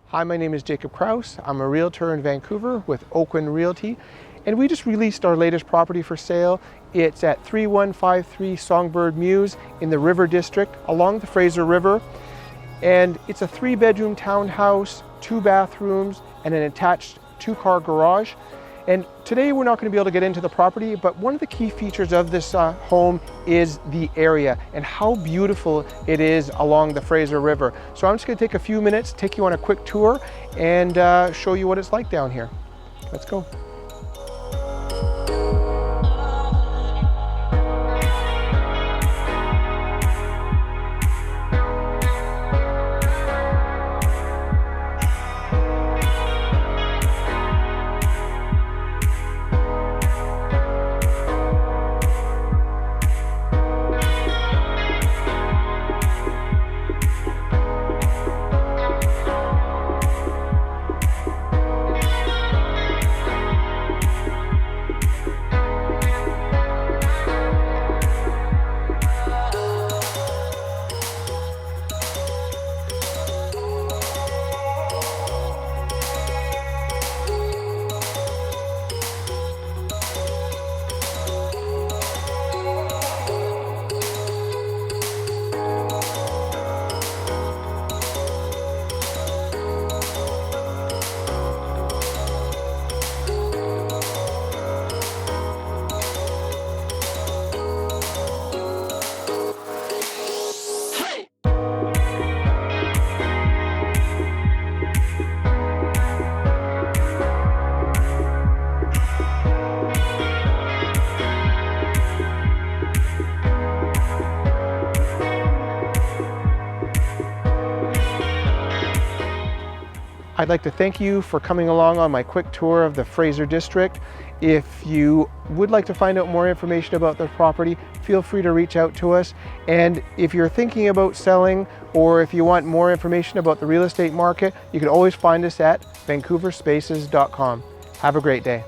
Hi, my name is Jacob Kraus. I'm a realtor in Vancouver with Oakland Realty, and we just released our latest property for sale. It's at 3153 Songbird Mews in the River District along the Fraser River, and it's a 3-bedroom townhouse, 2 bathrooms, and an attached 2-car garage. And today we're not going to be able to get into the property, but one of the key features of this home is the area and how beautiful it is along the Fraser River. So I'm just going to take a few minutes, take you on a quick tour, and show you what it's like down here. Let's go. I'd like to thank you for coming along on my quick tour of the Fraser District. If you would like to find out more information about the property, feel free to reach out to us. And if you're thinking about selling, or if you want more information about the real estate market, you can always find us at vancouverspaces.com. Have a great day.